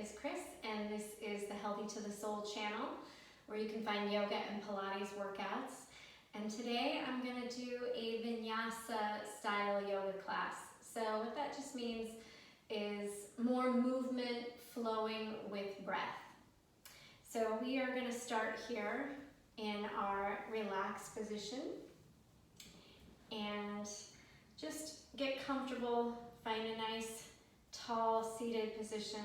is Chris, and this is the Healthy to the Soul channel, where you can find yoga and Pilates workouts. And today I'm going to do a Vinyasa style yoga class. So what that just means is more movement flowing with breath. So we are going to start here in our relaxed position and just get comfortable, find a nice tall seated position.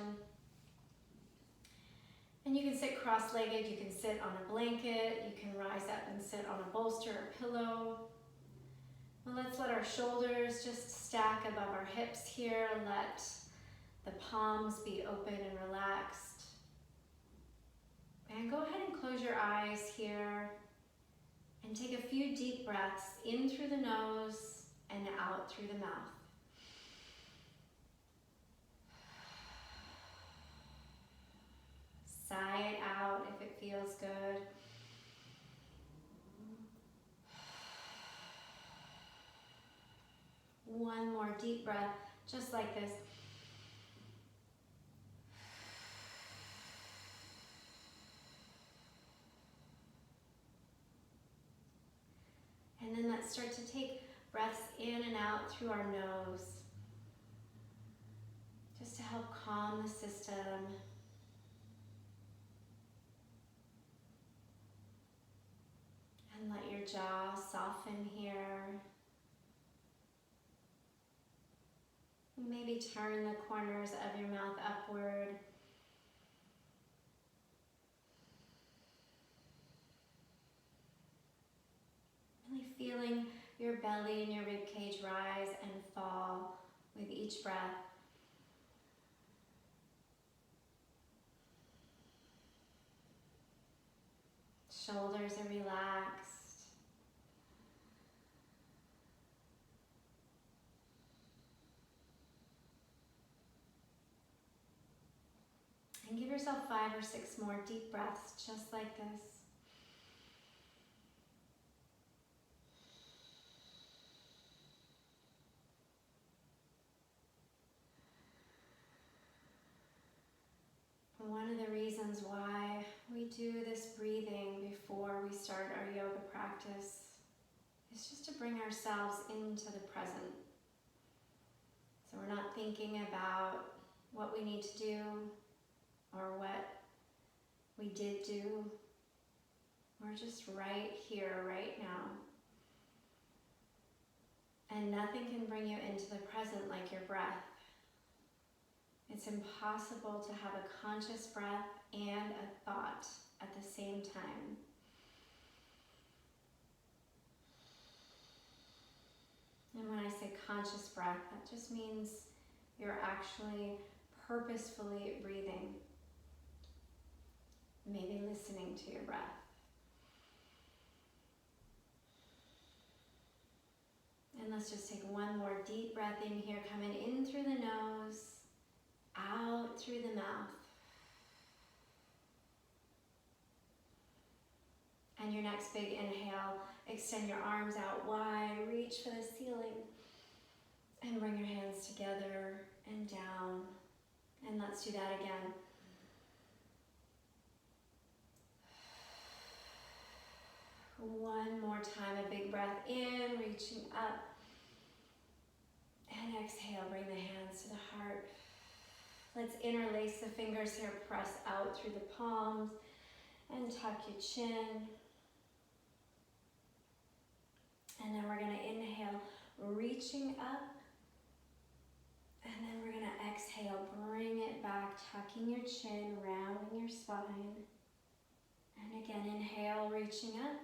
And you can sit cross-legged, you can sit on a blanket, you can rise up and sit on a bolster or pillow. Well, let's let our shoulders just stack above our hips here. Let the palms be open and relaxed. And go ahead and close your eyes here and take a few deep breaths in through the nose and out through the mouth. Sigh it out if it feels good. One more deep breath, just like this. And then let's start to take breaths in and out through our nose, just to help calm the system. And let your jaw soften here. Maybe turn the corners of your mouth upward. Really feeling your belly and your rib cage rise and fall with each breath. Shoulders are relaxed. And give yourself 5 or 6 more deep breaths, just like this. One of the reasons why we do this breathing before we start our yoga practice is just to bring ourselves into the present. So we're not thinking about what we need to do or what we did do. We're just right here, right now. And nothing can bring you into the present like your breath. It's impossible to have a conscious breath and a thought at the same time. And when I say conscious breath, that just means you're actually purposefully breathing. Maybe listening to your breath. And let's just take one more deep breath in here, coming in through the nose, out through the mouth. And your next big inhale, extend your arms out wide, reach for the ceiling, and bring your hands together and down. And let's do that again. One more time, a big breath in, reaching up. And exhale, bring the hands to the heart. Let's interlace the fingers here, press out through the palms, and tuck your chin. And then we're gonna inhale, reaching up. And then we're gonna exhale, bring it back, tucking your chin, rounding your spine. And again, inhale, reaching up.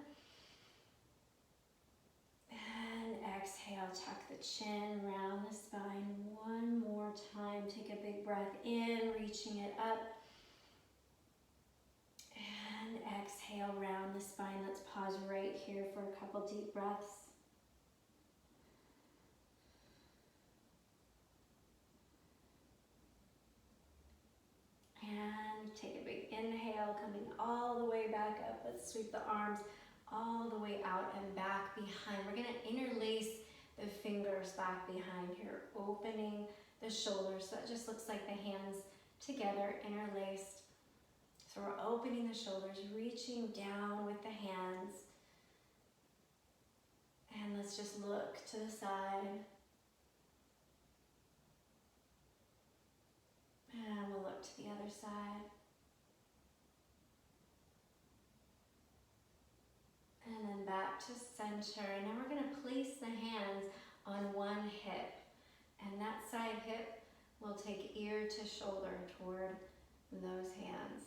And exhale, tuck the chin, round the spine. One more time, take a big breath in, reaching it up. And exhale, round the spine. Let's pause right here for a couple deep breaths. And take a big inhale, coming all the way back up. Let's sweep the arms all the way out and back behind. We're gonna interlace the fingers back behind here, opening the shoulders. So it just looks like the hands together, interlaced. So we're opening the shoulders, reaching down with the hands. And let's just look to the side. And we'll look to the other side. And then back to center. And then we're going to place the hands on one hip. And that side hip will take ear to shoulder toward those hands.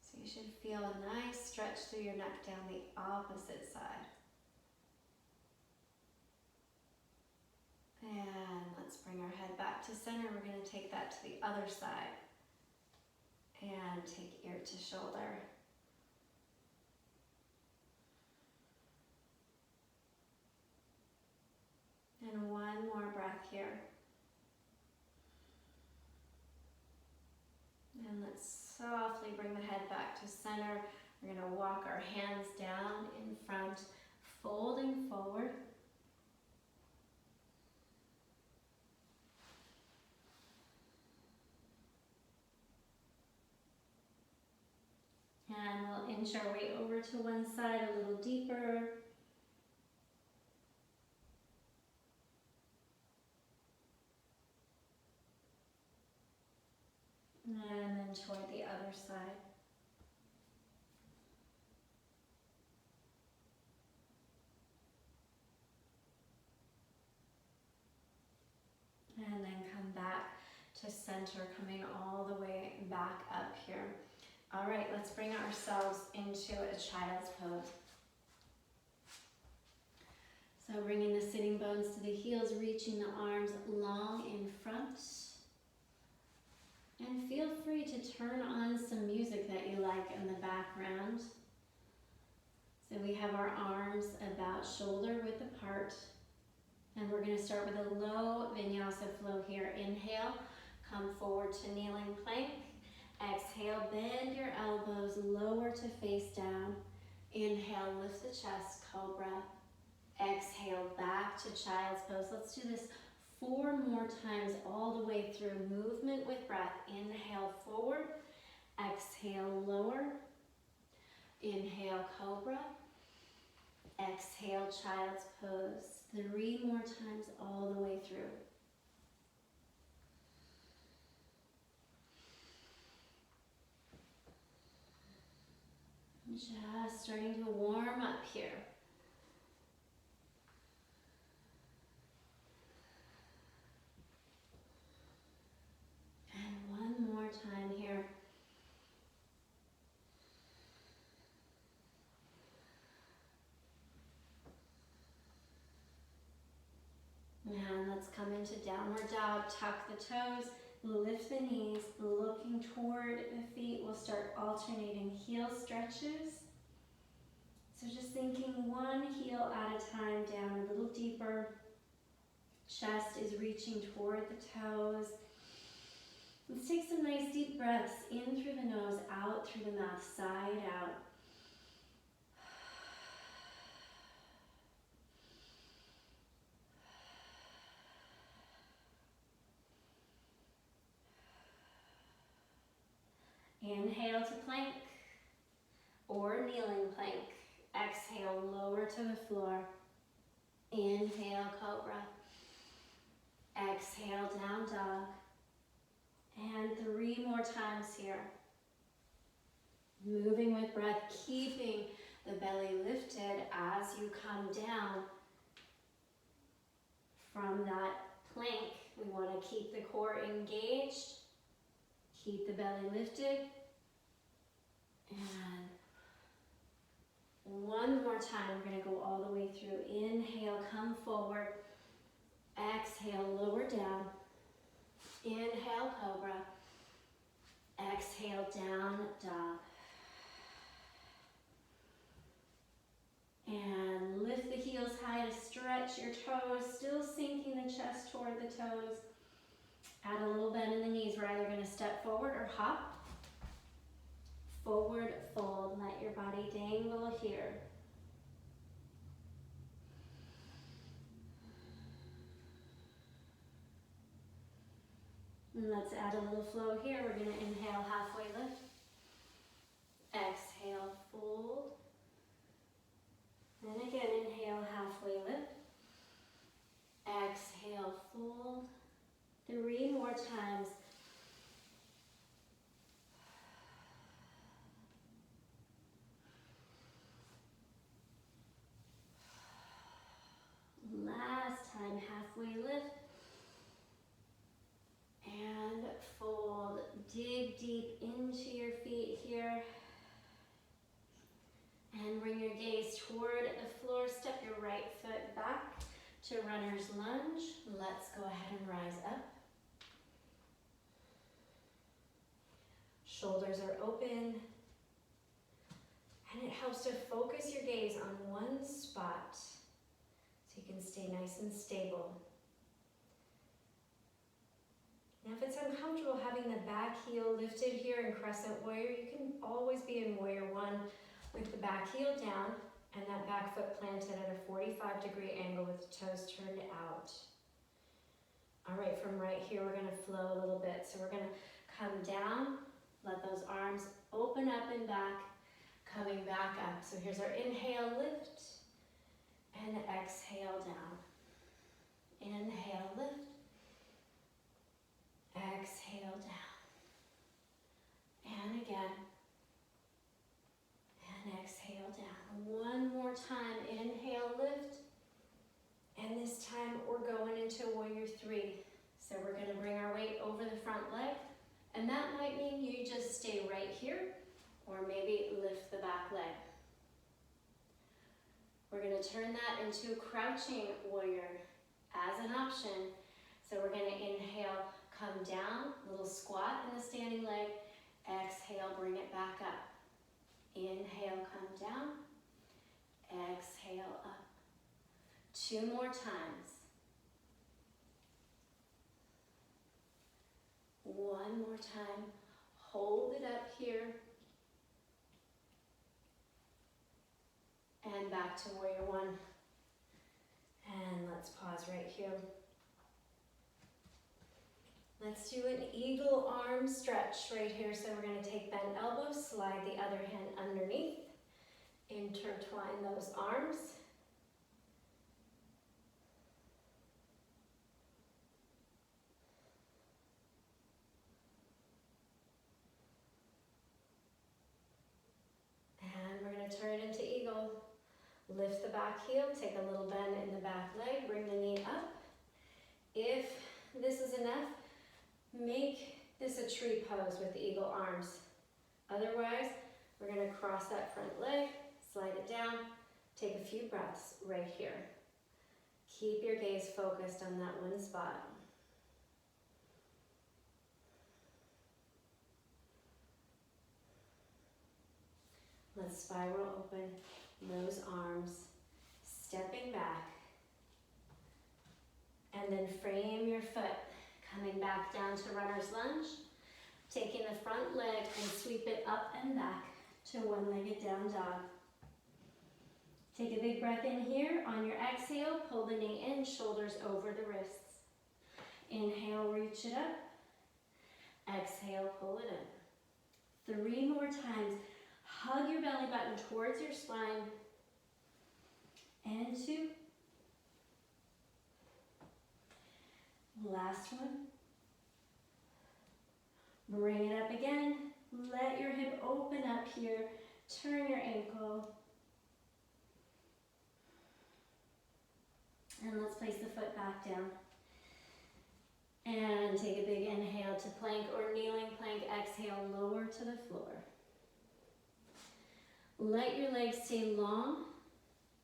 So you should feel a nice stretch through your neck down the opposite side. And let's bring our head back to center. We're going to take that to the other side. And take ear to shoulder. And one more breath here. And let's softly bring the head back to center. We're going to walk our hands down in front, folding forward. And we'll inch our way over to one side a little deeper. And then toward the other side. And then come back to center, coming all the way back up here. All right, let's bring ourselves into a child's pose. So bringing the sitting bones to the heels, reaching the arms long in front. And feel free to turn on some music that you like in the background. So we have our arms about shoulder width apart. And we're going to start with a low vinyasa flow here. Inhale, come forward to kneeling plank. Exhale, bend your elbows, lower to face down. Inhale, lift the chest, cobra. Exhale, back to child's pose. Let's do this 4 more times all the way through. Movement with breath. Inhale, forward. Exhale, lower. Inhale, cobra. Exhale, child's pose. 3 more times all the way through. Just starting to warm up here. And one more time here. And let's come into downward dog, tuck the toes, lift the knees, looking toward the feet. We'll start alternating heel stretches. So just thinking one heel at a time, down a little deeper. Chest is reaching toward the toes. Let's take some nice deep breaths in through the nose, out through the mouth, side out. Inhale to plank or kneeling plank. Exhale, lower to the floor. Inhale, cobra. Exhale, down dog. And 3 more times here. Moving with breath, keeping the belly lifted as you come down from that plank. We want to keep the core engaged. Keep the belly lifted. And one more time, we're going to go all the way through. Inhale, come forward. Exhale, lower down. Inhale, cobra. Exhale, down dog. And lift the heels high to stretch your toes, still sinking the chest toward the toes. Add a little bend in the knees. We're either going to step forward or hop. Forward fold. Let your body dangle here. And let's add a little flow here. We're going to inhale, halfway lift. Exhale, fold. And again, inhale, halfway lift. Exhale, fold. 3 more times. Last time, halfway lift. And fold. Dig deep into your feet here. And bring your gaze toward the floor. Step your right foot back to runner's lunge. Let's go ahead and rise up. Shoulders are open. And it helps to focus your gaze on one spot so you can stay nice and stable. Now if it's uncomfortable having the back heel lifted here in Crescent Warrior, you can always be in Warrior One with the back heel down and that back foot planted at a 45-degree angle with the toes turned out. All right, from right here, we're gonna flow a little bit. So we're gonna come down, let those arms open up and back, coming back up. So here's our inhale, lift, and exhale down. Inhale, lift, exhale down. And again. And exhale down. One more time. Inhale, lift. And this time we're going into Warrior Three. So we're going to bring our weight over the front leg. And that might mean you just stay right here, or maybe lift the back leg. We're going to turn that into Crouching Warrior as an option. So we're going to inhale, come down, little squat in the standing leg. Exhale, bring it back up. Inhale, come down. Exhale, up. 2 more times. 1 more time. Hold it up here. And back to Warrior One. And let's pause right here. Let's do an eagle arm stretch right here. So we're going to take bent elbows, slide the other hand underneath, intertwine those arms. And we're going to turn it into eagle. Lift the back heel, take a little bend in the back leg, bring the knee up. If this is enough, make this a tree pose with the eagle arms. Otherwise, we're going to cross that front leg, slide it down, take a few breaths right here. Keep your gaze focused on that one spot. Let's spiral open those arms, stepping back, and then frame your foot. Coming back down to runner's lunge, taking the front leg and sweep it up and back to one-legged down dog. Take a big breath in here. On your exhale, pull the knee in, shoulders over the wrists. Inhale, reach it up. Exhale, pull it in. 3 more times. Hug your belly button towards your spine. And 2. Last one. Bring it up again. Let your hip open up here. Turn your ankle. And let's place the foot back down. And take a big inhale to plank or kneeling plank. Exhale, lower to the floor. Let your legs stay long,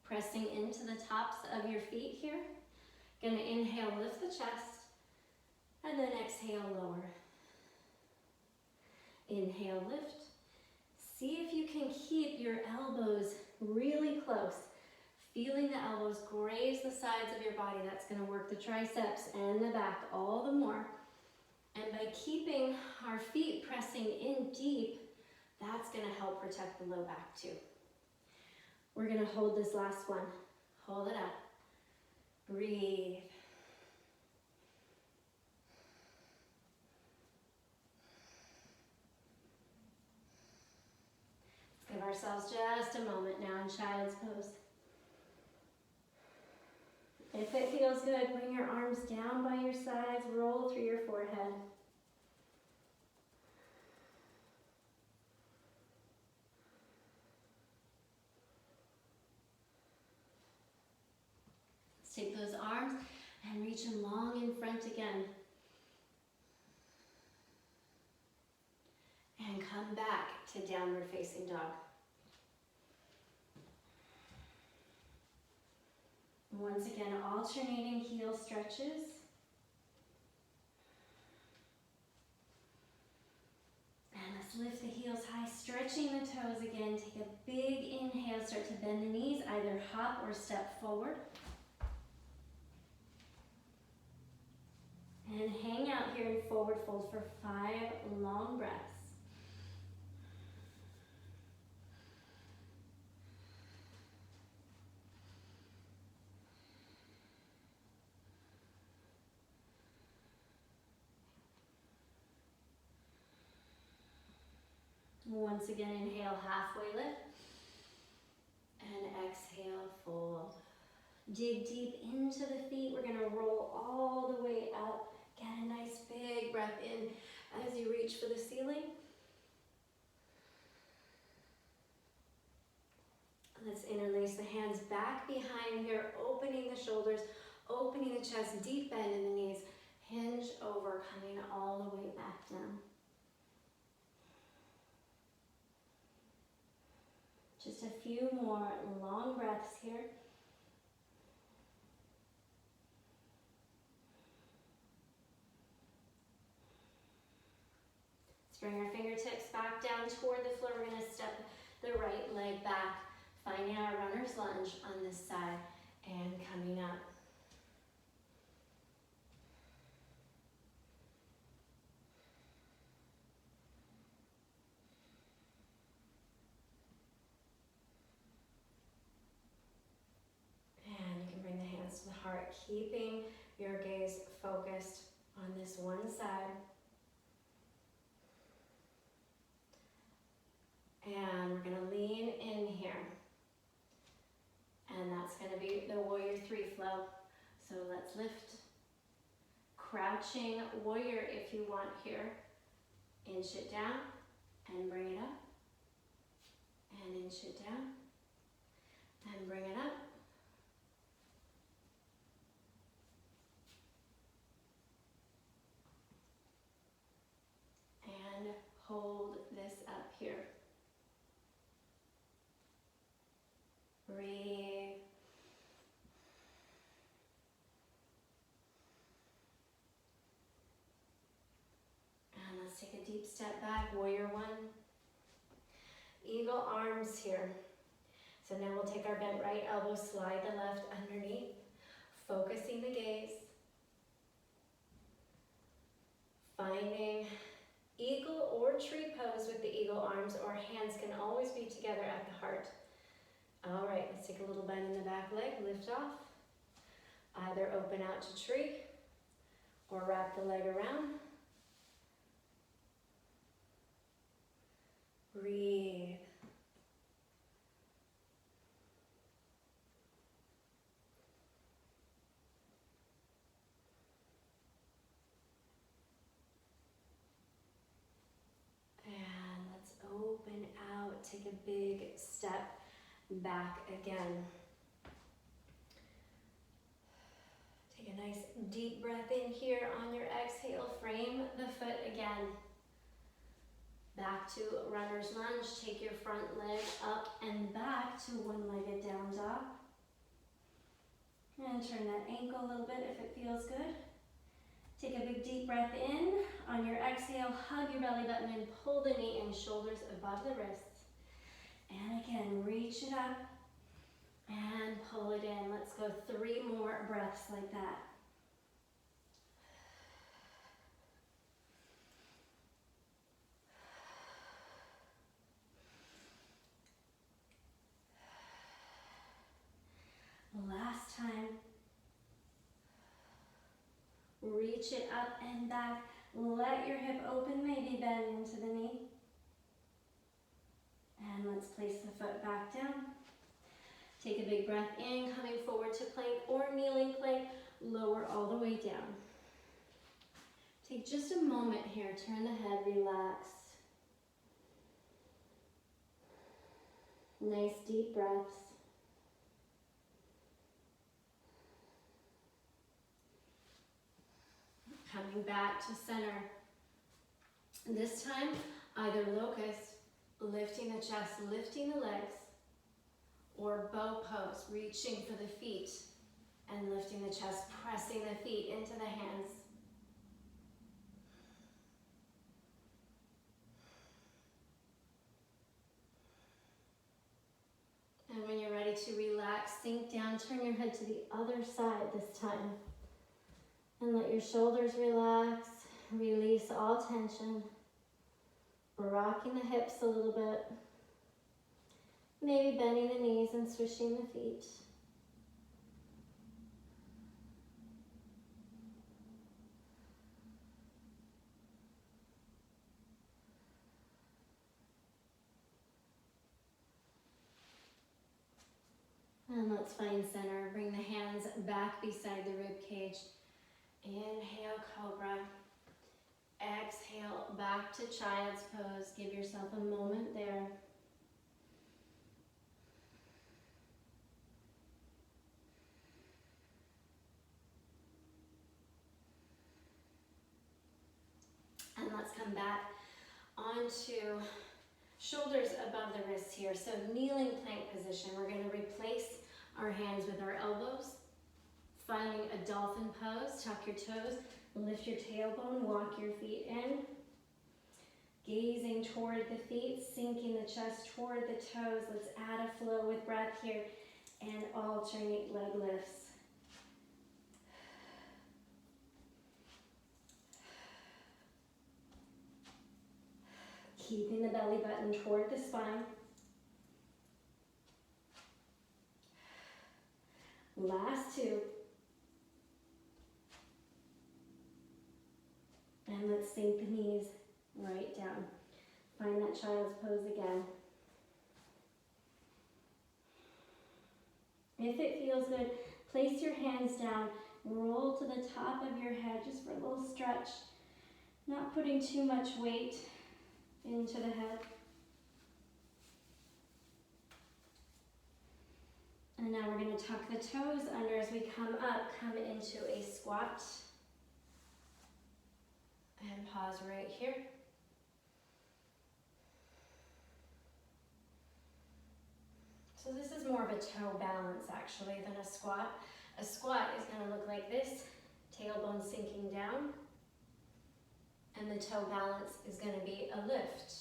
pressing into the tops of your feet here. Gonna inhale, lift the chest, and then exhale, lower. Inhale, lift. See if you can keep your elbows really close. Feeling the elbows graze the sides of your body. That's gonna work the triceps and the back all the more. And by keeping our feet pressing in deep, that's gonna help protect the low back too. We're gonna hold this last one. Hold it up. Breathe. ourselves just a moment now in child's pose. If it feels good, bring your arms down by your sides, roll through your forehead. Let's take those arms and reach them long in front again. And come back to downward facing dog. Once again, alternating heel stretches. And let's lift the heels high, stretching the toes again. Take a big inhale, start to bend the knees, either hop or step forward. And hang out here in forward fold for 5 long breaths. Once again, inhale, halfway lift. And exhale, fold. Dig deep into the feet. We're gonna roll all the way up. Get a nice big breath in as you reach for the ceiling. Let's interlace the hands back behind here, opening the shoulders, opening the chest, deep bend in the knees. Hinge over, coming all the way back down. Just a few more long breaths here. Let's bring our fingertips back down toward the floor. We're going to step the right leg back, finding our runner's lunge on this side and coming up. To the heart, keeping your gaze focused on this one side. And we're going to lean in here. And that's going to be the warrior 3 flow. So let's lift. Crouching warrior if you want here. Inch it down and bring it up. And inch it down and bring it up. Hold this up here. Breathe. And let's take a deep step back, warrior 1. Eagle arms here. So now we'll take our bent right elbow, slide the left underneath, focusing the gaze. Finding eagle or tree pose with the eagle arms, or hands can always be together at the heart. All right, let's take a little bend in the back leg, lift off. Either open out to tree or wrap the leg around. Breathe. Open out, take a big step back again. Take a nice deep breath in here on your exhale. Frame the foot again. Back to runner's lunge. Take your front leg up and back to one-legged down dog. And turn that ankle a little bit if it feels good. Take a big deep breath in. On your exhale, hug your belly button and pull the knee and shoulders above the wrists. And again, reach it up and pull it in. Let's go 3 more breaths like that. Last time. Reach it up and back. Let your hip open, maybe bend into the knee. And let's place the foot back down. Take a big breath in, coming forward to plank or kneeling plank. Lower all the way down. Take just a moment here, turn the head, relax. Nice deep breaths. Coming back to center. This time, either locust, lifting the chest, lifting the legs, or bow pose, reaching for the feet and lifting the chest, pressing the feet into the hands. And when you're ready to relax, sink down, turn your head to the other side this time. And let your shoulders relax, release all tension. Rocking the hips a little bit. Maybe bending the knees and swishing the feet. And let's find center. Bring the hands back beside the rib cage. Inhale, cobra. Exhale, back to child's pose. Give yourself a moment there. And let's come back onto shoulders above the wrists here. So kneeling plank position. We're going to replace our hands with our elbows. Finding a dolphin pose. Tuck your toes. Lift your tailbone. Walk your feet in. Gazing toward the feet. Sinking the chest toward the toes. Let's add a flow with breath here. And alternate leg lifts. Keeping the belly button toward the spine. Last two. And let's sink the knees right down. Find that child's pose again. If it feels good, place your hands down. Roll to the top of your head just for a little stretch. Not putting too much weight into the head. And now we're going to tuck the toes under as we come up, come into a squat. And pause right here. So this is more of a toe balance actually than a squat. A squat is going to look like this, tailbone sinking down. And the toe balance is going to be a lift.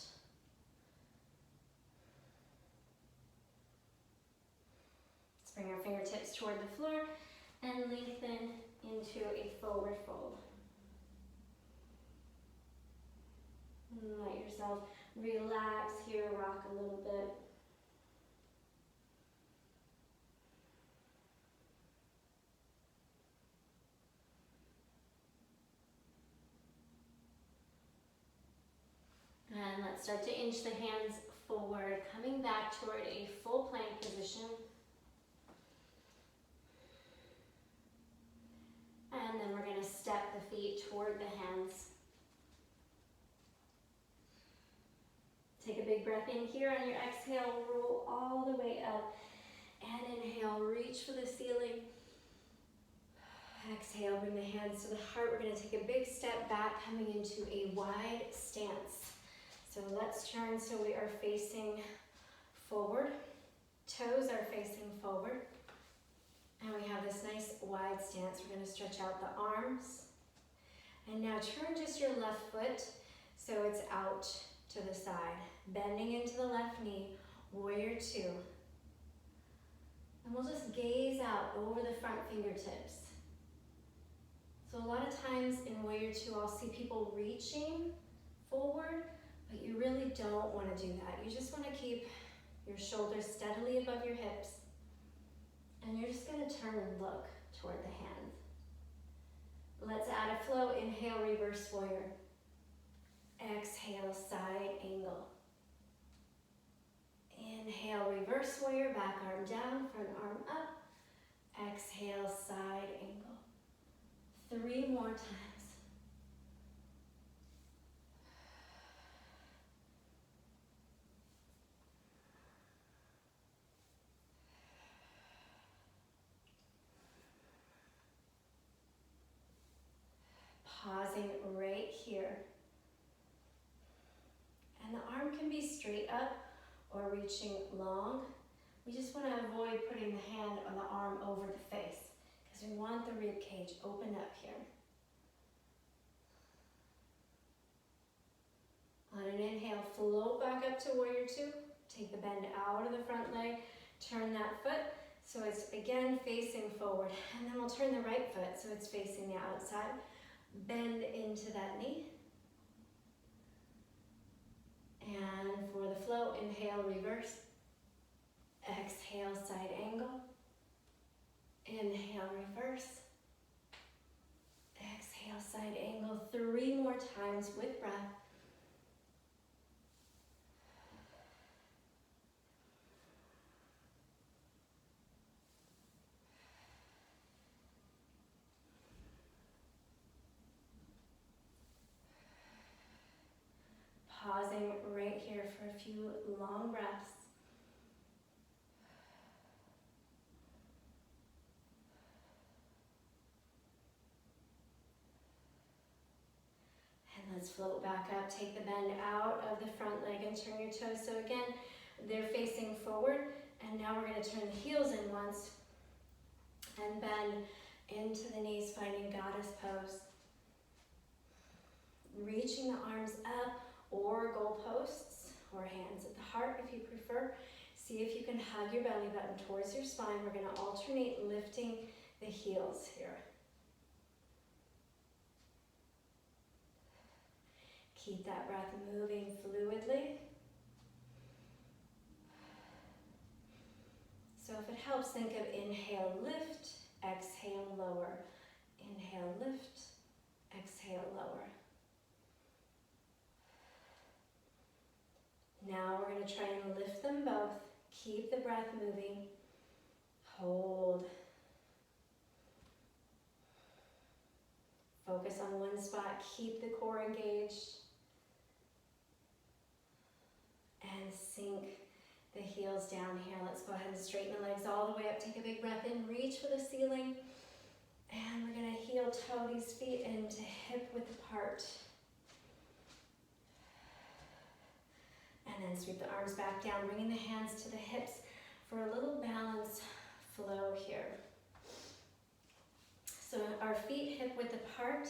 Let's bring our fingertips toward the floor and lengthen into a forward fold. And let yourself relax here, rock a little bit. And let's start to inch the hands forward, coming back toward a full plank position. And then we're going to step the feet toward the hands. Take a big breath in here. On your exhale, roll all the way up. And inhale, reach for the ceiling. Exhale, bring the hands to the heart. We're going to take a big step back, coming into a wide stance. So let's turn so we are facing forward. Toes are facing forward. And we have this nice wide stance. We're going to stretch out the arms. And now turn just your left foot so it's out to the side. Bending into the left knee, warrior two. And we'll just gaze out over the front fingertips. So a lot of times in warrior two, I'll see people reaching forward, but you really don't want to do that. You just want to keep your shoulders steadily above your hips. And you're just going to turn and look toward the hands. Let's add a flow. Inhale, reverse warrior. Exhale, side angle. Inhale, reverse warrior, back arm down, front arm up. Exhale, side angle. 3 more times. Pausing right here. And the arm can be straight up or reaching long. We just want to avoid putting the hand or the arm over the face because we want the rib cage open up here. On an inhale, float back up to warrior 2. Take the bend out of the front leg. Turn that foot so it's again facing forward. And then we'll turn the right foot so it's facing the outside. Bend into that knee. And for the flow, inhale, reverse. Exhale, side angle. Inhale, reverse. Exhale, side angle. 3 more times with breath. Pausing right here for a few long breaths. And let's float back up. Take the bend out of the front leg and turn your toes. So again, they're facing forward. And now we're going to turn the heels in once and bend into the knees, finding goddess pose. Reaching the arms up or goalposts or hands at the heart if you prefer. See if you can hug your belly button towards your spine. We're going to alternate lifting the heels here. Keep that breath moving fluidly. So if it helps, think of inhale, lift, exhale, lower. Inhale, lift, exhale, lower. Now we're going to try and lift them both. Keep the breath moving. Hold. Focus on one spot. Keep the core engaged. And sink the heels down here. Let's go ahead and straighten the legs all the way up. Take a big breath in. Reach for the ceiling. And we're going to heel toe these feet into hip width apart. And then sweep the arms back down, bringing the hands to the hips for a little balance flow here. So our feet hip width apart.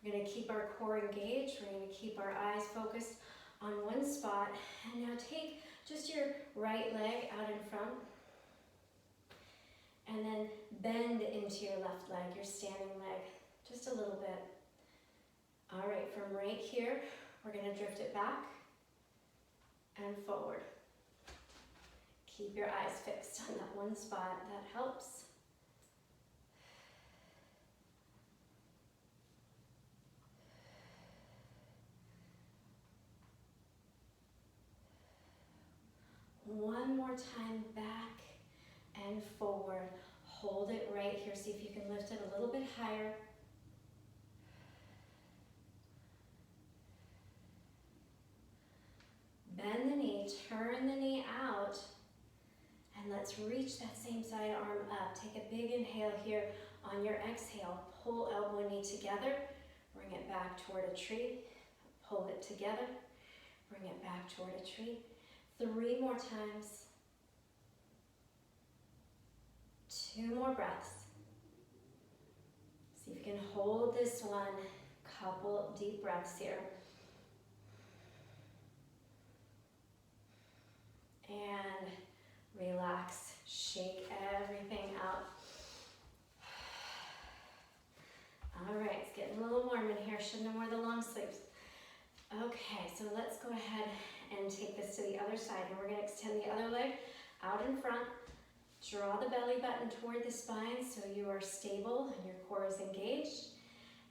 We're going to keep our core engaged. We're going to keep our eyes focused on one spot. And now take just your right leg out in front. And then bend into your left leg, your standing leg, just a little bit. All right, from right here, we're going to drift it back and forward. Keep your eyes fixed on that one spot. That helps. One more time, back and forward. Hold it right here. See if you can lift it a little bit higher. Bend the knee, turn the knee out, and let's reach that same side arm up. Take a big inhale here. On your exhale, pull elbow and knee together. Bring it back toward a tree. Pull it together. Bring it back toward a tree. 3 more times. 2 more breaths. See if you can hold this one. Couple deep breaths here. And relax. Shake everything out. All right, it's getting a little warm in here. Shouldn't have worn the long sleeves. Okay, so let's go ahead and take this to the other side. And we're going to extend the other leg out in front. Draw the belly button toward the spine so you are stable and your core is engaged.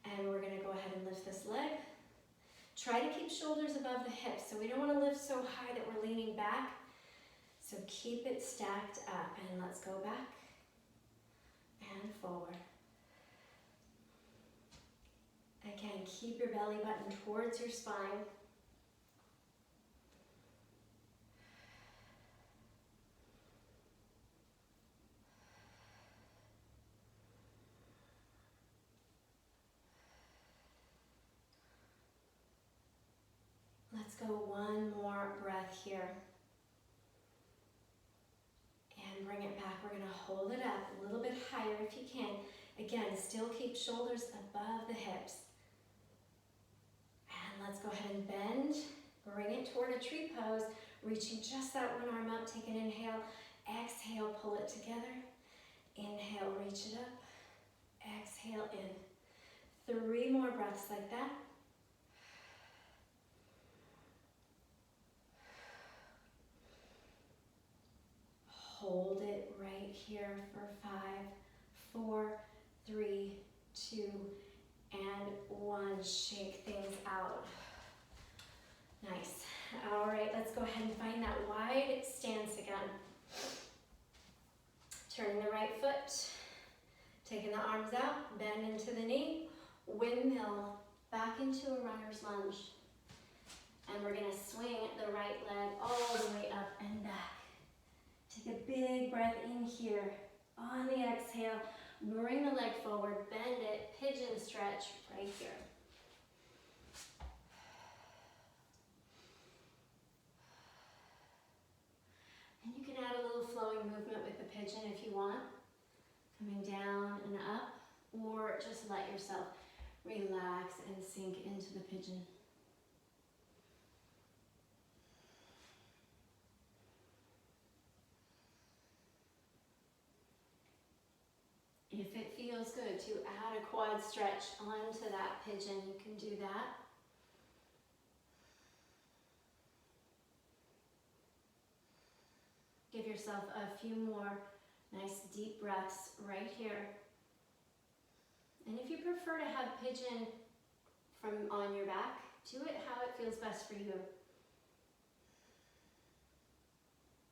And we're going to go ahead and lift this leg. Try to keep shoulders above the hips. So we don't want to lift so high that we're leaning back. So keep it stacked up, and let's go back and forward. Again, keep your belly button towards your spine. Let's go one more breath here. And bring it back. We're going to hold it up a little bit higher if you can. Again, still keep shoulders above the hips. And let's go ahead and bend. Bring it toward a tree pose. Reaching just that one arm up. Take an inhale. Exhale, pull it together. Inhale, reach it up. Exhale in. 3 more breaths like that. Hold it right here for 5, 4, 3, 2, and 1. Shake things out. Nice. All right, let's go ahead and find that wide stance again. Turning the right foot, taking the arms out, bend into the knee, windmill back into a runner's lunge. And we're gonna swing the right leg all the way up and back. Take a big breath in here. On the exhale, bring the leg forward, bend it, pigeon stretch right here. And you can add a little flowing movement with the pigeon if you want. Coming down and up, or just let yourself relax and sink into the pigeon. If it feels good to add a quad stretch onto that pigeon, you can do that. Give yourself a few more nice deep breaths right here. And if you prefer to have pigeon from on your back, do it how it feels best for you.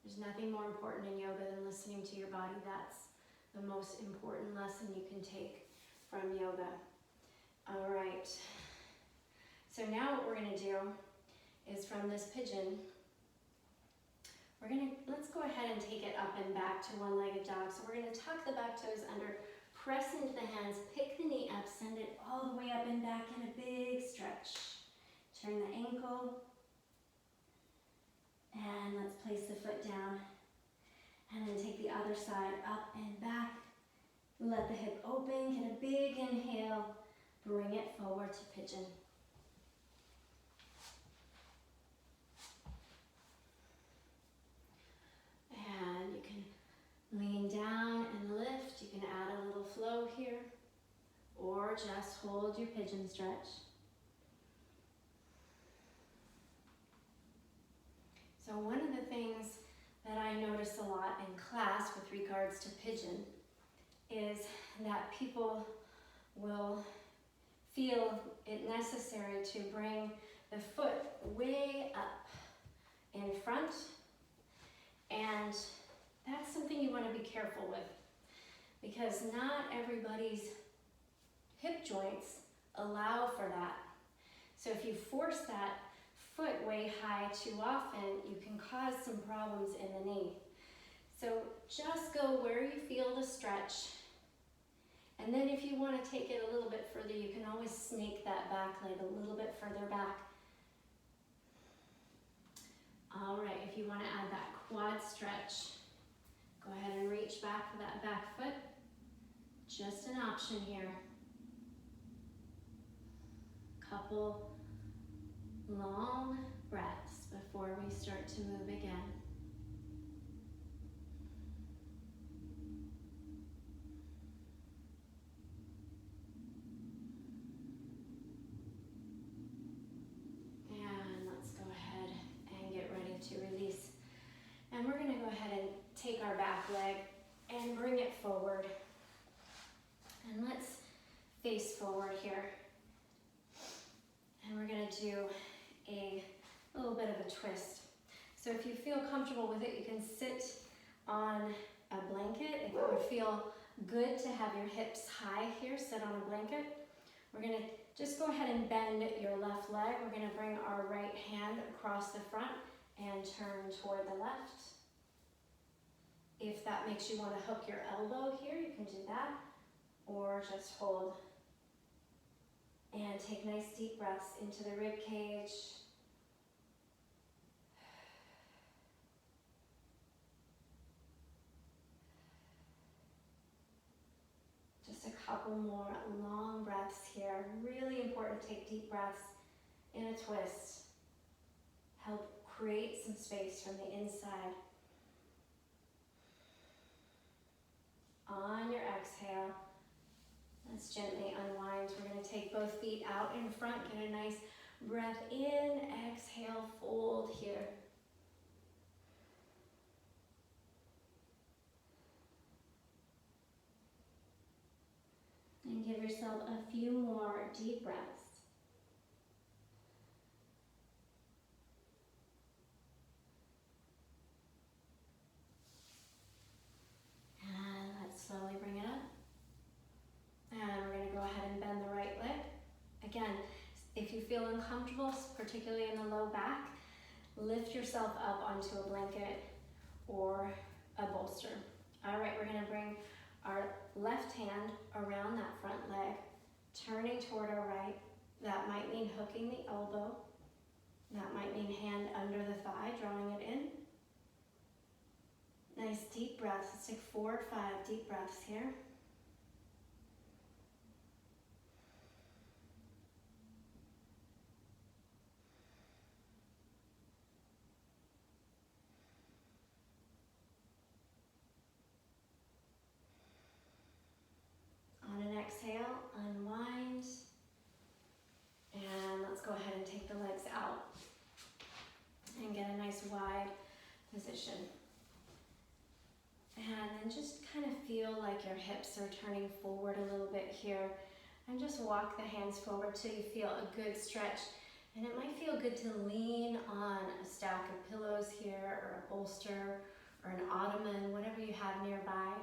There's nothing more important in yoga than listening to your body. That's the most important lesson you can take from yoga. All right. So now what we're going to do is from this pigeon, let's go ahead and take it up and back to one-legged dog. So we're going to tuck the back toes under, press into the hands, pick the knee up, send it all the way up and back in a big stretch. Turn the ankle, and let's place the foot down. And then take the other side up and back. Let the hip open, get a big inhale, bring it forward to pigeon. And you can lean down and lift. You can add a little flow here, or just hold your pigeon stretch. So one of the things that I notice a lot in class with regards to pigeon is that people will feel it necessary to bring the foot way up in front, and that's something you want to be careful with, because not everybody's hip joints allow for that. So if you force that foot way high too often, you can cause some problems in the knee. So just go where you feel the stretch. And then if you want to take it a little bit further, you can always snake that back leg a little bit further back. All right, if you want to add that quad stretch, go ahead and reach back for that back foot. Just an option here. Couple long breaths before we start to move again. And let's go ahead and get ready to release. And we're going to go ahead and take our back leg and bring it forward. And let's face forward here. And we're going to do a little bit of a twist. So if you feel comfortable with it, you can sit on a blanket. If it would feel good to have your hips high here, sit on a blanket. We're gonna just go ahead and bend your left leg. We're gonna bring our right hand across the front and turn toward the left. If that makes you want to hook your elbow here, you can do that, or just hold. And take nice deep breaths into the rib cage. Just a couple more long breaths here. Really important to take deep breaths in a twist. Help create some space from the inside. On your exhale, let's gently unwind. We're going to take both feet out in front. Get a nice breath in. Exhale, fold here. And give yourself a few more deep breaths. And let's slowly bring it up. And we're going to go ahead and bend the right leg. Again, if you feel uncomfortable, particularly in the low back, lift yourself up onto a blanket or a bolster. All right, we're going to bring our left hand around that front leg, turning toward our right. That might mean hooking the elbow. That might mean hand under the thigh, drawing it in. Nice deep breaths. Let's take 4 or 5 deep breaths here. On an exhale, unwind. And let's go ahead and take the legs out and get a nice wide position. And then just kind of feel like your hips are turning forward a little bit here. And just walk the hands forward till you feel a good stretch. And it might feel good to lean on a stack of pillows here, or a bolster, or an ottoman, whatever you have nearby.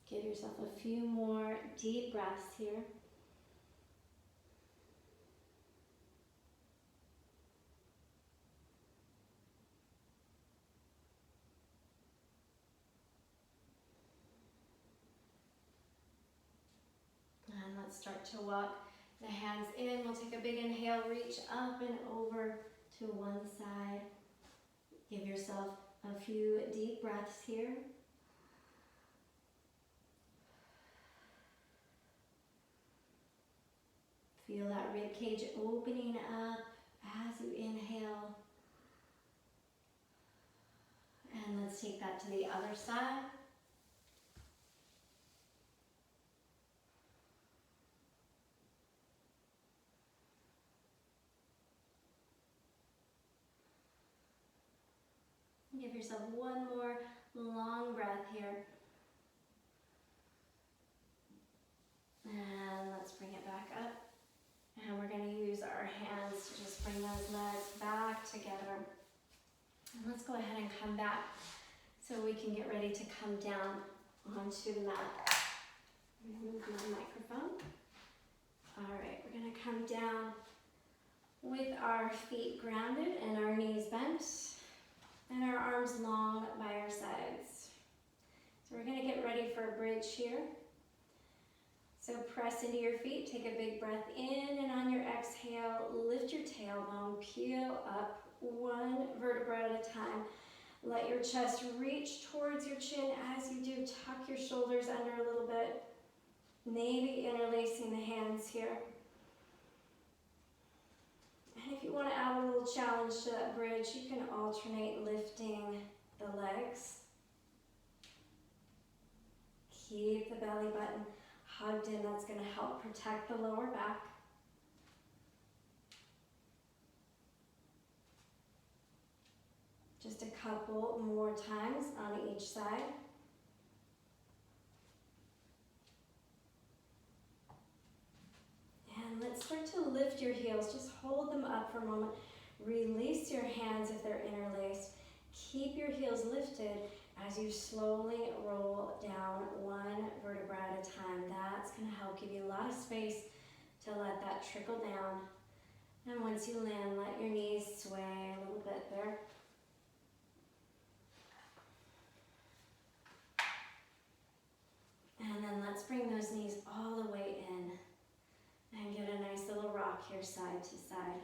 Give yourself a few more deep breaths here. And let's start to walk the hands in. We'll take a big inhale, reach up and over to one side. Give yourself a few deep breaths here. Feel that rib cage opening up as you inhale. And let's take that to the other side. Give yourself one more long breath here. And let's bring it back up. And we're going to use our hands to just bring those legs back together. And let's go ahead and come back so we can get ready to come down onto the mat. Remove my microphone. All right, we're going to come down with our feet grounded and our knees bent and our arms long by our sides. So we're going to get ready for a bridge here. So press into your feet, take a big breath in, and on your exhale, lift your tailbone, peel up one vertebra at a time. Let your chest reach towards your chin. As you do, tuck your shoulders under a little bit, maybe interlacing the hands here. And if you want to add a little challenge to that bridge, you can alternate lifting the legs. Keep the belly button hugged in. That's going to help protect the lower back. Just a couple more times on each side. lift your heels, just hold them up for a moment. Release your hands if they're interlaced. Keep your heels lifted as you slowly roll down one vertebra at a time. That's going to help give you a lot of space to let that trickle down. And once you land, let your knees sway a little bit there. And then let's bring those knees all the way in and get a nice little rock here side to side.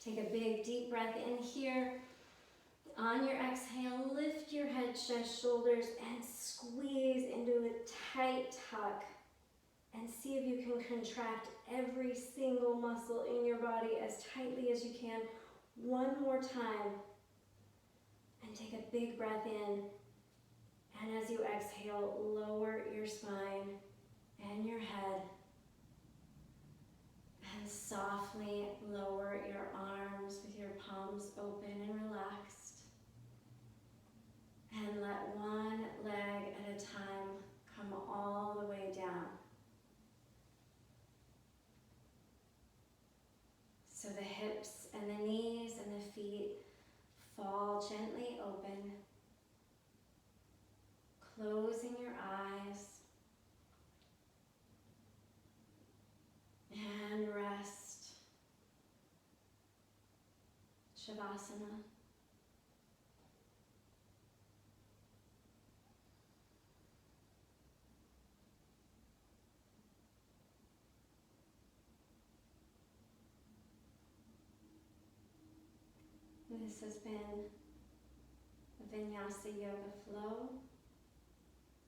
Take a big deep breath in here. On your exhale, lift your head, chest, shoulders, and squeeze into a tight tuck. And see if you can contract every single muscle in your body as tightly as you can. One more time. And take a big breath in. And as you exhale, lower your spine and your head. And softly lower your arms with your palms open and relaxed. And let one leg at a time come all the way down. So the hips and the knees and the feet fall gently open. Closing your eyes. And rest. Shavasana. This has been the Vinyasa Yoga Flow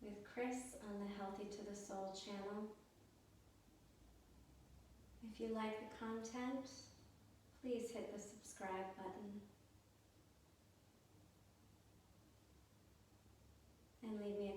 with Chris on the Healthy to the Soul channel. If you like the content, please hit the subscribe button and leave me